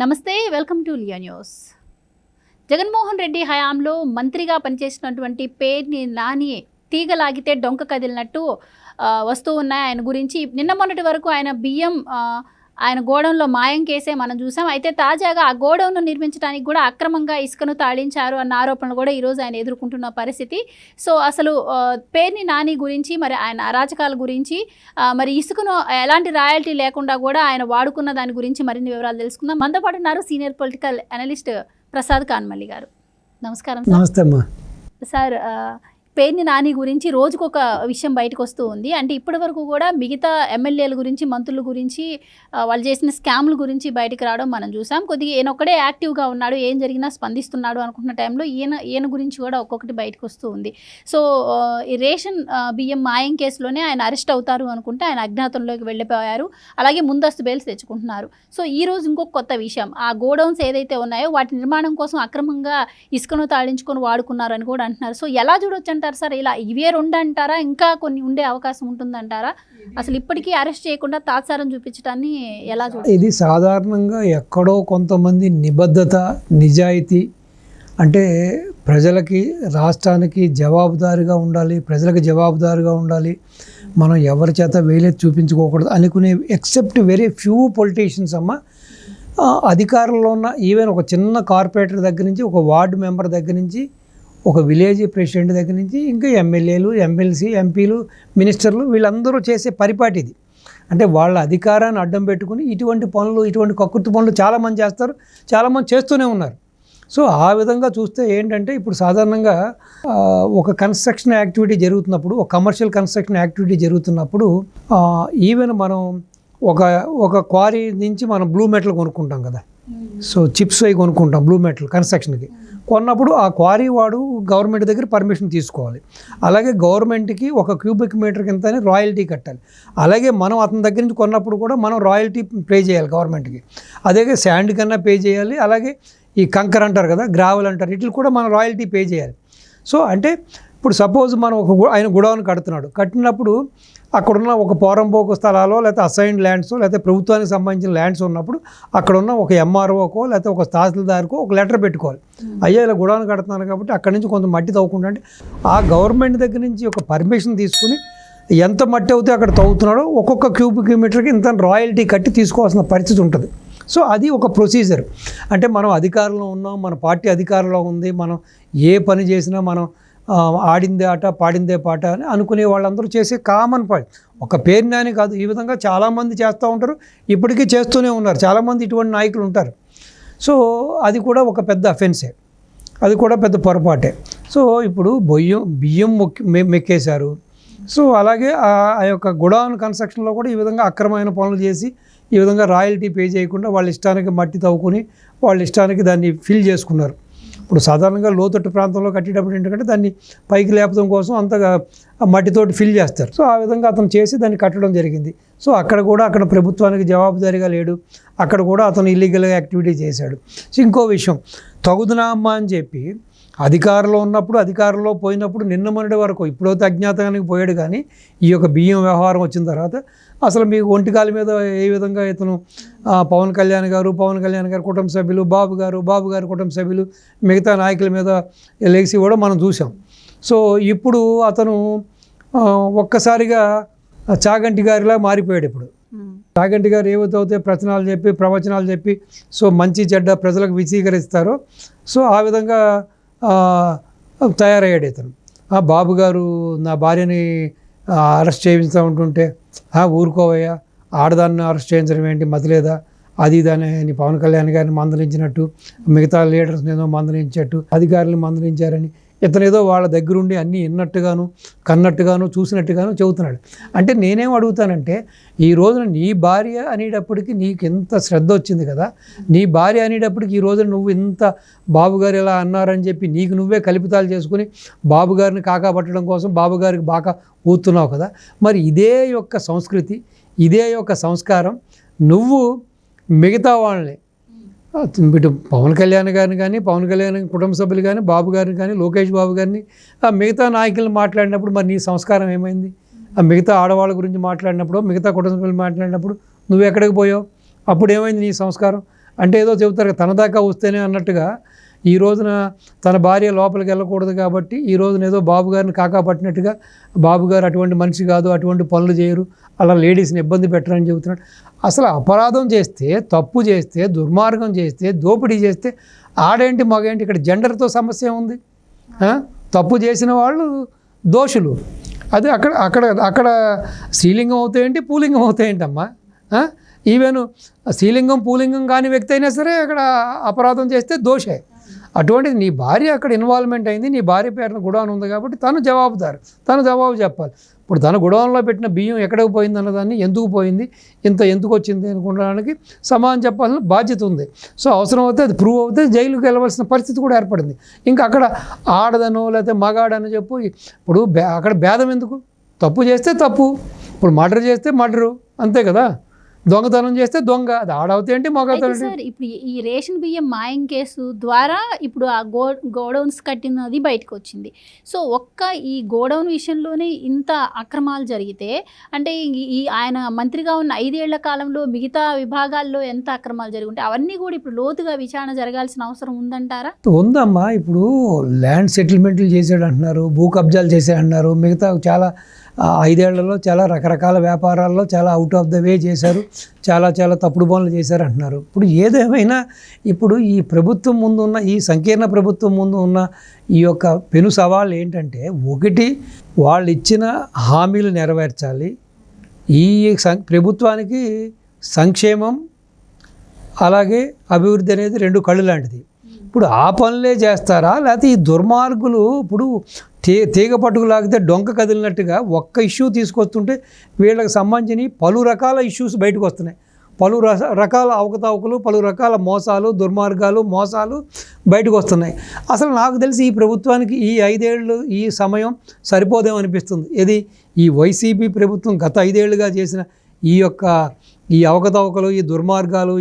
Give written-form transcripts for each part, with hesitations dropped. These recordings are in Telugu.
నమస్తే, welcome to Liya news. Jaganmohan Reddy హయాంలో మంత్రిగా పనిచేసినటువంటి పేర్ని నాని తీగలాగితే డొంక కదిలినట్టు వస్తూ ఉన్నాయి ఆయన గురించి. నిన్న మొన్నటి వరకు ఆయన బియ్యం ఆయన గోడౌన్లో మాయం కేసే మనం చూసాం. అయితే తాజాగా ఆ గోడౌన్ను నిర్మించడానికి కూడా అక్రమంగా ఇసుకను తాళించారు అన్న ఆరోపణలు కూడా ఈరోజు ఆయన ఎదుర్కొంటున్న పరిస్థితి. సో అసలు పేర్ని నాని గురించి, మరి ఆయన అరాచకాల గురించి, మరి ఇసుకను ఎలాంటి రాయల్టీ లేకుండా కూడా ఆయన వాడుకున్న దాని గురించి మరిన్ని వివరాలు తెలుసుకుందాం. మనతో పాటు ఉన్నారు సీనియర్ పొలిటికల్ అనలిస్ట్ ప్రసాద్ కాన్మల్లి గారు. నమస్కారం సార్. నమస్తే అమ్మా. సార్, పేర్ని నాని గురించి రోజుకొక విషయం బయటకు వస్తూ ఉంది. అంటే ఇప్పటి వరకు కూడా మిగతా ఎమ్మెల్యేల గురించి, మంత్రుల గురించి, వాళ్ళు చేసిన స్కామ్ల గురించి బయటకు రావడం మనం చూసాం. కొద్దిగా ఈయన ఒక్కడే యాక్టివ్గా ఉన్నాడు, ఏం జరిగినా స్పందిస్తున్నాడు అనుకున్న టైంలో ఈయన గురించి కూడా ఒక్కొక్కటి బయటకు వస్తూ ఉంది. సో ఈ రేషన్ బియ్యం మాయం కేసులోనే ఆయన అరెస్ట్ అవుతారు అనుకుంటే ఆయన అజ్ఞాతంలోకి వెళ్ళిపోయారు. అలాగే ముందస్తు బెయిల్స్ తెచ్చుకుంటున్నారు. సో ఈ రోజు ఇంకొక కొత్త విషయం, ఆ గోడౌన్స్ ఏదైతే ఉన్నాయో వాటి నిర్మాణం కోసం అక్రమంగా ఇసుకను తాళించుకొని వాడుకున్నారు అని కూడా అంటున్నారు. సో ఎలా చూడొచ్చు అంటారు సార్? ఇలా ఇవే రెండు అంటారా, ఇంకా కొన్ని ఉండే అవకాశం ఉంటుందంటారా? అసలు ఇప్పటికీ అరెస్ట్ చేయకుండా తాత్సారం చూపించడాన్ని ఎలా చూడాలి? ఇది సాధారణంగా ఎక్కడో కొంతమంది నిబద్ధత, నిజాయితీ, అంటే ప్రజలకి, రాష్ట్రానికి జవాబుదారీగా ఉండాలి, ప్రజలకు జవాబుదారీగా ఉండాలి, మనం ఎవరి చేత వేలెత్తి చూపించుకోకూడదు అనుకునే ఎక్సెప్ట్ వెరీ ఫ్యూ పొలిటీషియన్స్ అమ్మ అధికారంలో ఉన్న ఈవెన్ ఒక చిన్న కార్పొరేటర్ దగ్గర నుంచి, ఒక వార్డు మెంబర్ దగ్గర నుంచి, ఒక విలేజ్ ప్రెసిడెంట్ దగ్గర నుంచి, ఇంకా ఎమ్మెల్యేలు, ఎమ్మెల్సీ, ఎంపీలు, మినిస్టర్లు, వీళ్ళందరూ చేసే పరిపాటి ఇది. అంటే వాళ్ళ అధికారాన్ని అడ్డం పెట్టుకుని ఇటువంటి పనులు, ఇటువంటి కక్కుర్తి పనులు చాలామంది చేస్తారు, చాలామంది చేస్తూనే ఉన్నారు. సో ఆ విధంగా చూస్తే ఏంటంటే ఇప్పుడు సాధారణంగా ఒక కన్స్ట్రక్షన్ యాక్టివిటీ జరుగుతున్నప్పుడు, ఒక కమర్షియల్ కన్స్ట్రక్షన్ యాక్టివిటీ జరుగుతున్నప్పుడు ఈవెన్ మనం ఒక క్వారీ నుంచి మనం బ్లూ మెటల్ కొనుక్కుంటాం కదా. సో చిప్స్ అవి కొనుక్కుంటాం బ్లూ మెటల్ కన్స్ట్రక్షన్కి. కొన్నప్పుడు ఆ క్వారీ వాడు గవర్నమెంట్ దగ్గర పర్మిషన్ తీసుకోవాలి. అలాగే గవర్నమెంట్కి ఒక క్యూబిక్ మీటర్ కింద రాయల్టీ కట్టాలి. అలాగే మనం అతని దగ్గర నుంచి కొన్నప్పుడు కూడా మనం రాయల్టీ పే చేయాలి గవర్నమెంట్కి. అదే శాండ్ కన్నా పే చేయాలి. అలాగే ఈ కంకర్ అంటారు కదా, గ్రావెల్ అంటారు, వీటికి కూడా మనం రాయల్టీ పే చేయాలి. సో అంటే ఇప్పుడు సపోజ్ మనం ఆయన గుడౌన్ కట్టినప్పుడు అక్కడున్న ఒక పోరంబోకు స్థలాలో, లేకపోతే అసైన్డ్ ల్యాండ్స్, లేకపోతే ప్రభుత్వానికి సంబంధించిన ల్యాండ్స్ ఉన్నప్పుడు అక్కడున్న ఒక ఎంఆర్ఓకో లేకపోతే ఒక తహసీల్దార్కో ఒక లెటర్ పెట్టుకోవాలి. అయ్యా ఇలా గుడౌన్ కడుతున్నాను కాబట్టి అక్కడి నుంచి కొంత మట్టి తవ్వుకుంటా అంటే ఆ గవర్నమెంట్ దగ్గర నుంచి ఒక పర్మిషన్ తీసుకుని ఎంత మట్టి అవుతే అక్కడ తవ్వుతున్నాడో ఒక్కొక్క క్యూబిక్ మీటర్కి ఇంత రాయల్టీ కట్టి తీసుకోవాల్సిన పరిస్థితి ఉంటుంది. సో అది ఒక ప్రొసీజర్. అంటే మనం అధికారంలో ఉన్నాం, మన పార్టీ అధికారంలో ఉంది, మనం ఏ పని చేసినా మనం ఆడిందే ఆట పాడిందే పాట అని అనుకునే వాళ్ళందరూ చేసే కామన్ పాయింట్. ఒక పేరుని అని కాదు, ఈ విధంగా చాలామంది చేస్తూ ఉంటారు, ఇప్పటికీ చేస్తూనే ఉన్నారు. చాలామంది ఇటువంటి నాయకులు ఉంటారు. సో అది కూడా ఒక పెద్ద అఫెన్సే, అది కూడా పెద్ద పొరపాటే. సో ఇప్పుడు బియ్యం మెక్కేశారు. సో అలాగే ఆ యొక్క గోడౌన్ కన్స్ట్రక్షన్లో కూడా ఈ విధంగా అక్రమమైన పనులు చేసి ఈ విధంగా రాయల్టీ పే చేయకుండా వాళ్ళ ఇష్టానికి మట్టి తవ్వుకొని వాళ్ళ ఇష్టానికి దాన్ని ఫిల్ చేసుకున్నారు. ఇప్పుడు సాధారణంగా లోతట్టు ప్రాంతంలో కట్టేటప్పుడు ఏంటంటే దాన్ని పైకి లేపడం కోసం అంతగా మట్టితోటి ఫిల్ చేస్తారు. సో ఆ విధంగా అతను చేసి దాన్ని కట్టడం జరిగింది. సో అక్కడ ప్రభుత్వానికి జవాబుదారీగా లేడు, అక్కడ కూడా అతను ఇల్లీగల్గా యాక్టివిటీ చేశాడు. సో ఇంకో విషయం, తగుదునా అమ్మా అని చెప్పి అధికారంలో ఉన్నప్పుడు, అధికారంలో పోయినప్పుడు, నిన్న మొన్నటి వరకు, ఇప్పుడైతే అజ్ఞాతానికి పోయాడు, కానీ ఈ యొక్క బియ్యం వ్యవహారం వచ్చిన తర్వాత అసలు మీకు ఒంటికాల మీద ఏ విధంగా ఇతను పవన్ కళ్యాణ్ గారు కుటుంబ సభ్యులు, బాబు గారు కుటుంబ సభ్యులు, మిగతా నాయకుల మీద లేచి కూడా మనం చూసాం. సో ఇప్పుడు అతను ఒక్కసారిగా చాగంటి గారిలా మారిపోయాడు. ఇప్పుడు చాగంటి గారు ఏవైతే ప్రవచనాలు చెప్పి సో మంచి చెడ్డ ప్రజలకు విశీకరిస్తారో సో ఆ విధంగా తయారయ్యాడు ఇతను. బాబు గారు నా భార్యని అరెస్ట్ చేయిస్తూ ఉంటుంటే ఊరుకోవయ్యా, ఆడదాన్ని అరెస్ట్ చేయించడం ఏంటి, మతిలేదా, అది ఇదని పవన్ కళ్యాణ్ గారిని మందలించినట్టు, మిగతా లీడర్స్ని ఏదో మందలించేట్టు, అధికారులను మందలించారని ఇతను ఏదో వాళ్ళ దగ్గరుండి అన్నీ విన్నట్టుగాను, కన్నట్టుగాను, చూసినట్టుగాను చెబుతున్నాడు. అంటే నేనేం అడుగుతానంటే, ఈ రోజున నీ భార్య అనేటప్పటికి నీకు ఎంత శ్రద్ధ వచ్చింది కదా, నీ భార్య అనేటప్పటికి ఈ రోజున నువ్వు ఇంత బాబుగారు ఎలా అన్నారని చెప్పి నీకు నువ్వే కల్పితాలు చేసుకుని బాబుగారిని కాకాపట్టడం కోసం బాబుగారికి బాగా ఊతున్నావు కదా. మరి ఇదే యొక్క సంస్కృతి, ఇదే యొక్క సంస్కారం నువ్వు మిగతా వాళ్ళని, ఇటు పవన్ కళ్యాణ్ గారిని కానీ, పవన్ కళ్యాణ్ కుటుంబ సభ్యులు కానీ, బాబు గారిని కానీ, లోకేష్ బాబు గారిని, మిగతా నాయకులను మాట్లాడినప్పుడు మరి నీ సంస్కారం ఏమైంది? మిగతా ఆడవాళ్ళ గురించి మాట్లాడినప్పుడు, మిగతా కుటుంబ సభ్యులు మాట్లాడినప్పుడు నువ్వు ఎక్కడికి పోయావు? అప్పుడు ఏమైంది నీ సంస్కారం? అంటే ఏదో చెబుతారు తన దాకా వస్తేనే అన్నట్టుగా ఈ రోజున తన భార్య లోపలికి వెళ్ళకూడదు కాబట్టి ఈ రోజున ఏదో బాబు గారిని కాకా పట్టినట్టుగా బాబు గారు అటువంటి మనిషి కాదు, అటువంటి పనులు చేయరు, అలా లేడీస్ని ఇబ్బంది పెట్టరని చెబుతున్నాడు. అసలు అపరాధం చేస్తే, తప్పు చేస్తే, దుర్మార్గం చేస్తే, దోపిడీ చేస్తే ఆడేంటి మగేంటి, ఇక్కడ జెండర్తో సమస్య ఉంది. తప్పు చేసిన వాళ్ళు దోషులు. అది అక్కడ అక్కడ అక్కడ స్త్రీలింగం అవుతాయేంటి, పూలింగం అవుతాయేంటమ్మా? ఈవెన్ స్త్రీలింగం పూలింగం కాని వ్యక్తి అయినా సరే అక్కడ అపరాధం చేస్తే దోషే. అటువంటిది నీ భార్య అక్కడ ఇన్వాల్వ్మెంట్ అయింది, నీ భార్య పేరున గుడౌన్ ఉంది కాబట్టి తను జవాబుదారు, తను జవాబు చెప్పాలి. ఇప్పుడు తన గుడౌన్లో పెట్టిన బియ్యం ఎక్కడికి పోయింది అన్నదాన్ని, ఎందుకు పోయింది, ఎందుకు వచ్చింది అనుకోవడానికి సమాధానం చెప్పాల్సిన బాధ్యత ఉంది. సో అవసరం అవుతే అది ప్రూవ్ అవుతే జైలుకి వెళ్ళవలసిన పరిస్థితి కూడా ఏర్పడింది. ఇంకా అక్కడ ఆడదనో లేకపోతే మగాడనో చెప్పు, ఇప్పుడు అక్కడ భేదం ఎందుకు? తప్పు చేస్తే తప్పు, ఇప్పుడు మర్డర్ చేస్తే మర్డరు, అంతే కదా. దొంగతనం చేస్తే దొంగ, అది ఆడవుతే ఏంటి మగవుతాయి. సార్ ఇప్పుడు ఈ రేషన్ బియ్యం మాయం కేసు ద్వారా ఇప్పుడు ఆ గోడౌన్స్ కట్టినది బయటకు వచ్చింది. సో ఈ గోడౌన్ విషయంలోనే ఇంత అక్రమాలు జరిగితే అంటే ఈ ఆయన మంత్రిగా ఉన్న 5 ఏళ్ల కాలంలో మిగతా విభాగాల్లో ఎంత అక్రమాలు జరుగుంటాయి, అవన్నీ కూడా ఇప్పుడు లోతుగా విచారణ జరగాల్సిన అవసరం ఉందంటారా? ఉందమ్మా. ఇప్పుడు ల్యాండ్ సెటిల్మెంట్లు చేసాడు అంటున్నారు, భూ కబ్జాలు చేశాడు అంటున్నారు, మిగతా చాలా 5 ఏళ్లలో చాలా రకరకాల వ్యాపారాల్లో చాలా అవుట్ ఆఫ్ ద వే చేశారు, చాలా తప్పుడు పనులు చేశారు అంటున్నారు. ఇప్పుడు ఏదేమైనా ఇప్పుడు ఈ ప్రభుత్వం ముందు ఉన్న, ఈ సంకీర్ణ ప్రభుత్వం ముందు ఉన్న ఈ యొక్క పెను సవాళ్ళు ఏంటంటే, ఒకటి వాళ్ళు ఇచ్చిన హామీలు నెరవేర్చాలి. ఈ ప్రభుత్వానికి సంక్షేమం అలాగే అభివృద్ధి అనేది 2 కళ్ళు లాంటిది. ఇప్పుడు ఆ పనులే చేస్తారా, లేకపోతే ఈ దుర్మార్గులు ఇప్పుడు తీగ పట్టుకు లాగితే డొంక కదిలినట్టుగా ఒక్క ఇష్యూ తీసుకొస్తుంటే వీళ్ళకి సంబంధించి పలు రకాల ఇష్యూస్ బయటకు వస్తున్నాయి, పలు రకాల అవకతవకలు, పలు రకాల మోసాలు, దుర్మార్గాలు, మోసాలు బయటకు వస్తున్నాయి. అసలు నాకు తెలిసి ఈ ప్రభుత్వానికి ఈ 5 ఏళ్ళు ఈ సమయం సరిపోదేమనిపిస్తుంది. ఇది ఈ వైసీపీ ప్రభుత్వం గత 5 ఏళ్ళుగా చేసిన ఈ అవకతవకలు, ఈ దుర్మార్గాలు,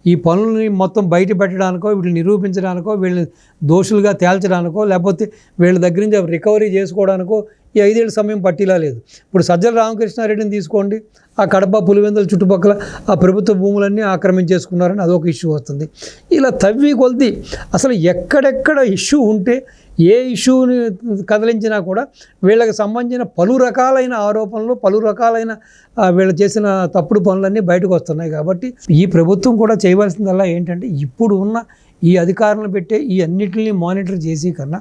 ఈ పనులని మొత్తం బయట పెట్టడానికో, వీటిని నిరూపించడానికో, వీళ్ళని దోషులుగా తేల్చడానికో, లేకపోతే వీళ్ళ దగ్గర నుంచి రికవరీ చేసుకోవడానికో ఈ 5 ఏళ్ళ సమయం పట్టిలా లేదు. ఇప్పుడు సజ్జల రామకృష్ణారెడ్డిని తీసుకోండి, ఆ కడప పులివెందుల చుట్టుపక్కల ఆ ప్రభుత్వ భూములన్నీ ఆక్రమించేసుకున్నారని అదొక ఇష్యూ వస్తుంది. ఇలా తవ్వి కొలిది అసలు ఎక్కడెక్కడ ఇష్యూ ఉంటే, ఏ ఇష్యూని కదిలించినా కూడా వీళ్ళకి సంబంధించిన పలు రకాలైన ఆరోపణలు, పలు రకాలైన వీళ్ళు చేసిన తప్పుడు పనులన్నీ బయటకు వస్తున్నాయి. కాబట్టి ఈ ప్రభుత్వం కూడా చేయవలసిందల్లా ఏంటంటే, ఇప్పుడు ఉన్న ఈ అధికారులను పెట్టే ఈ అన్నిటిని మానిటర్ చేసి కన్నా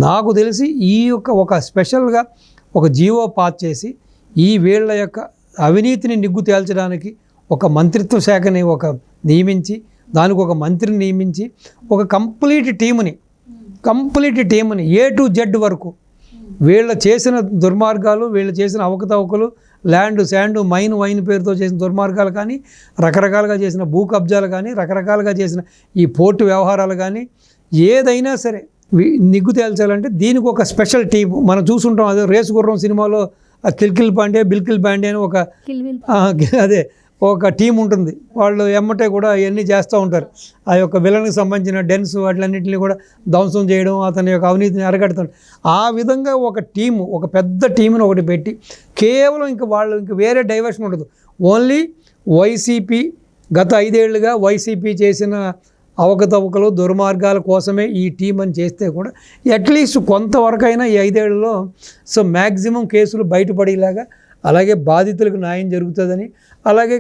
నాకు తెలిసి ఒక స్పెషల్గా ఒక జీవో పాస్ చేసి ఈ వీళ్ళ యొక్క అవినీతిని నిగ్గు తేల్చడానికి ఒక మంత్రిత్వ శాఖని నియమించి, దానికి ఒక మంత్రిని నియమించి, ఒక కంప్లీట్ టీముని A to Z వరకు వీళ్ళ చేసిన దుర్మార్గాలు, వీళ్ళు చేసిన అవకతవకలు, ల్యాండ్ శాండ్ వైన్ పేరుతో చేసిన దుర్మార్గాలు కానీ, రకరకాలుగా చేసిన భూ కబ్జాలు కానీ, రకరకాలుగా చేసిన ఈ పోర్టు వ్యవహారాలు కానీ, ఏదైనా సరే నిగ్గు తేల్చాలంటే దీనికి ఒక స్పెషల్ టీం మనం చూసుంటాం. అదే రేసు గుర్రం సినిమాలో బిల్కిల్ పాండే అని ఒక టీం ఉంటుంది. వాళ్ళు ఎమ్మటే కూడా ఇవన్నీ చేస్తూ ఉంటారు. ఆ యొక్క విలన్కి సంబంధించిన డెన్స్ వాటిలన్నింటినీ కూడా ధ్వంసం చేయడం, అతని యొక్క అవినీతిని అరగడతాడు. ఆ విధంగా ఒక పెద్ద టీంని ఒకటి పెట్టి కేవలం ఇంక వేరే డైవర్షన్ ఉండదు. ఓన్లీ వైసీపీ గత 5 ఏళ్ళుగా వైసీపీ చేసిన అవకతవకలు, దుర్మార్గాల కోసమే ఈ టీం అని చేస్తే కూడా అట్లీస్ట్ కొంతవరకైనా ఈ 5 ఏళ్లలో మ్యాక్సిమం కేసులు బయటపడేలాగా, అలాగే బాధితులకు న్యాయం జరుగుతుందని, అలాగే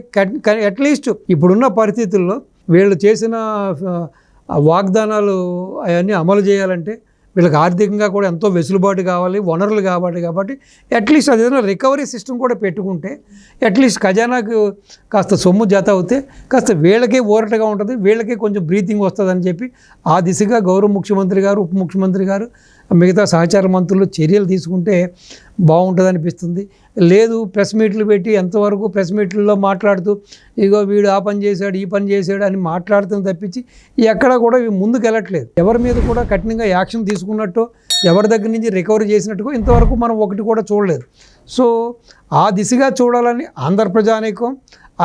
అట్లీస్ట్ ఇప్పుడున్న పరిస్థితుల్లో వీళ్ళు చేసిన వాగ్దానాలు అవన్నీ అమలు చేయాలంటే వీళ్ళకి ఆర్థికంగా కూడా ఎంతో వెసులుబాటు కావాలి, వనరులు కావాలి. కాబట్టి అట్లీస్ట్ అదేదైనా రికవరీ సిస్టమ్ కూడా పెట్టుకుంటే అట్లీస్ట్ ఖజానాకు కాస్త సొమ్ము జత అవుతే కాస్త వీళ్ళకే ఊరటగా ఉంటుంది, వీళ్ళకే కొంచెం బ్రీతింగ్ వస్తుందని చెప్పి ఆ దిశగా గౌరవ ముఖ్యమంత్రి గారు, ఉప ముఖ్యమంత్రి గారు, మిగతా సహచార మంత్రులు చర్యలు తీసుకుంటే బాగుంటుంది అనిపిస్తుంది. లేదు ప్రెస్ మీట్లు పెట్టి ఎంతవరకు ప్రెస్ మీట్లలో మాట్లాడుతూ ఇగో వీడు ఆ పని చేశాడు, ఈ పని చేశాడు అని మాట్లాడుతుంది తప్పించి ఎక్కడ కూడా ముందుకు వెళ్ళట్లేదు. ఎవరి మీద కూడా కఠినంగా యాక్షన్ తీసుకున్నట్టు, ఎవరి దగ్గర నుంచి రికవరీ చేసినట్టుగా ఇంతవరకు మనం ఒకటి కూడా చూడలేదు. సో ఆ దిశగా చూడాలని ఆంధ్ర ప్రజానీకం,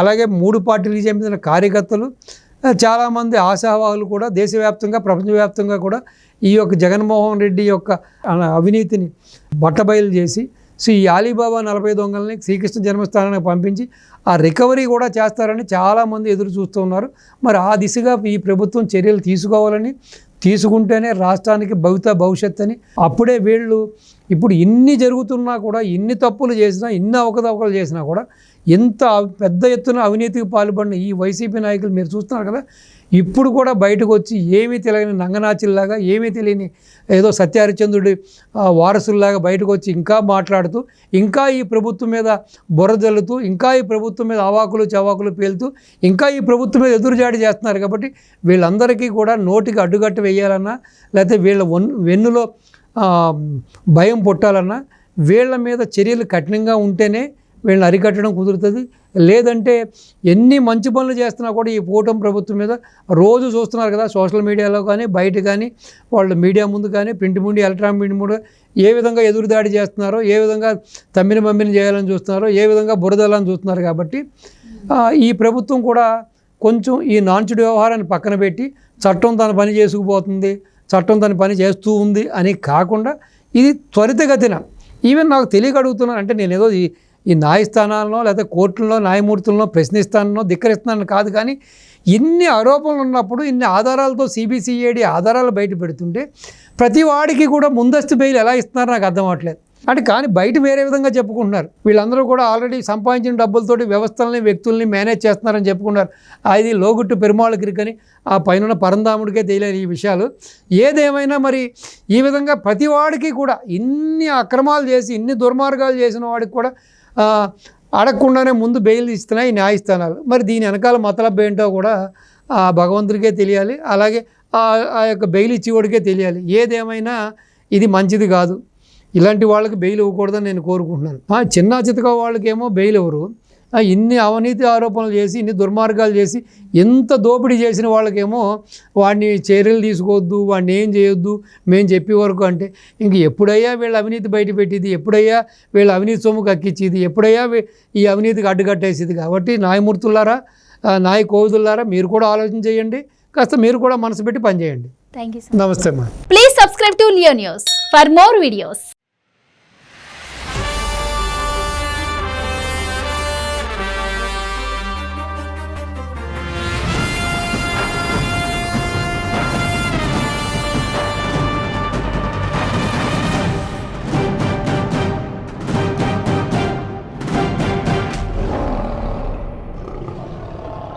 అలాగే 3 పార్టీలకు చెందిన కార్యకర్తలు, చాలామంది ఆశావాహులు కూడా దేశవ్యాప్తంగా, ప్రపంచవ్యాప్తంగా కూడా ఈ యొక్క జగన్మోహన్ రెడ్డి యొక్క అవినీతిని బట్టబయలు చేసి సో ఈ అలీబాబా 40 దొంగల్ని శ్రీకృష్ణ జన్మస్థానానికి పంపించి ఆ రికవరీ కూడా చేస్తారని చాలామంది ఎదురు చూస్తూ ఉన్నారు. మరి ఆ దిశగా ఈ ప్రభుత్వం చర్యలు తీసుకోవాలని, తీసుకుంటేనే రాష్ట్రానికి భవిష్యత్ అని. అప్పుడే వీళ్ళు ఇప్పుడు ఇన్ని జరుగుతున్నా కూడా, ఇన్ని తప్పులు చేసినా, ఇన్ని అవకతవకలు చేసినా కూడా, ఎంత పెద్ద ఎత్తున అవినీతికి పాల్పడిన ఈ వైసీపీ నాయకులు మీరు చూస్తున్నారు కదా, ఇప్పుడు కూడా బయటకు వచ్చి ఏమీ తెలియని నంగనాచిల్లాగా, ఏమీ తెలియని ఏదో సత్యహరిచంద్రుడి వారసుల్లాగా బయటకు వచ్చి ఇంకా మాట్లాడుతూ, ఇంకా ఈ ప్రభుత్వం మీద బురదల్లుతూ, ఇంకా ఈ ప్రభుత్వం మీద అవాకులు చవాకులు పేలుతూ, ఇంకా ఈ ప్రభుత్వం మీద ఎదురుజాడి చేస్తున్నారు. కాబట్టి వీళ్ళందరికీ కూడా నోటికి అడ్డుగట్ట వేయాలన్నా, లేకపోతే వీళ్ళ వెన్నులో భయం పుట్టాలన్నా వీళ్ళ మీద చర్యలు కఠినంగా ఉంటేనే వీళ్ళని అరికట్టడం కుదురుతుంది. లేదంటే ఎన్ని మంచి పనులు చేస్తున్నా కూడా ఈ కూటమి ప్రభుత్వం మీద రోజు చూస్తున్నారు కదా, సోషల్ మీడియాలో కానీ, బయట కానీ, వాళ్ళు మీడియా ముందు కానీ, ప్రింట్ మీడియా, ఎలక్ట్రానిక్ మీడియా ముందు ఏ విధంగా ఎదురుదాడి చేస్తున్నారో, ఏ విధంగా తమ్మిని చేయాలని చూస్తున్నారో, ఏ విధంగా బురదలని చూస్తున్నారు. కాబట్టి ఈ ప్రభుత్వం కూడా కొంచెం ఈ నాన్చుడు వ్యవహారాన్ని పక్కన పెట్టి చట్టం తన పని చేసుకుపోతుంది, చట్టం తన పని చేస్తూ ఉంది అని కాకుండా ఇది త్వరితగతిన, ఈవెన్ నాకు తెలియక అడుగుతున్నాను, అంటే నేను ఏదో ఈ న్యాయస్థానాలను లేకపోతే కోర్టుల్లో న్యాయమూర్తులను ప్రశ్నిస్తానో ధిక్కరిస్తున్నాను కాదు, కానీ ఇన్ని ఆరోపణలు ఉన్నప్పుడు, ఇన్ని ఆధారాలతో సిబిసిఐడి ఆధారాలు బయట పెడుతుంటే ప్రతి వాడికి కూడా ముందస్తు బెయిల్ ఎలా ఇస్తున్నారో నాకు అర్థం అవ్వట్లేదు. అంటే కానీ బయట వేరే విధంగా చెప్పుకుంటున్నారు. వీళ్ళందరూ కూడా ఆల్రెడీ సంపాదించిన డబ్బులతోటి వ్యవస్థలని, వ్యక్తుల్ని మేనేజ్ చేస్తున్నారని చెప్పుకున్నారు. అది లోగుట్టు పెరుమాళగిరికని ఆ పైన పరంధాముడికే తెలియదు ఈ విషయాలు. ఏదేమైనా మరి ఈ విధంగా ప్రతి వాడికి కూడా ఇన్ని అక్రమాలు చేసి, ఇన్ని దుర్మార్గాలు చేసిన వాడికి కూడా అడగకుండానే ముందు బెయిల్ ఇస్తున్నాయి ఈ న్యాయస్థానాలు. మరి దీని వెనకాల మతలబ్ ఏంటో కూడా భగవంతుడికే తెలియాలి, అలాగే ఆ యొక్క బెయిల్ ఇచ్చేవాడికే తెలియాలి. ఏదేమైనా ఇది మంచిది కాదు. ఇలాంటి వాళ్ళకి బెయిల్ ఇవ్వకూడదని నేను కోరుకుంటున్నాను. చిన్న చితక వాళ్ళకేమో బెయిల్ ఇవ్వరు, ఇన్ని అవినీతి ఆరోపణలు చేసి, ఇన్ని దుర్మార్గాలు చేసి, ఎంత దోపిడీ చేసిన వాళ్ళకేమో వాడిని చర్యలు తీసుకోవద్దు, వాడిని ఏం చేయొద్దు మేము చెప్పే వరకు. అంటే ఇంక ఎప్పుడయ్యా వీళ్ళ అవినీతి బయట పెట్టేది, ఎప్పుడయ్యా వీళ్ళ అవినీతి సొమ్ము కక్కించేది, ఎప్పుడయ్యా ఈ అవినీతికి అడ్డుకట్టేసేది. కాబట్టి న్యాయమూర్తులారా, న్యాయ కోవిదులారా, మీరు కూడా ఆలోచన చేయండి, కాస్త మీరు కూడా మనసు పెట్టి పనిచేయండి. Thank you. నమస్తే అమ్మా. Please subscribe to Leo news for more videos.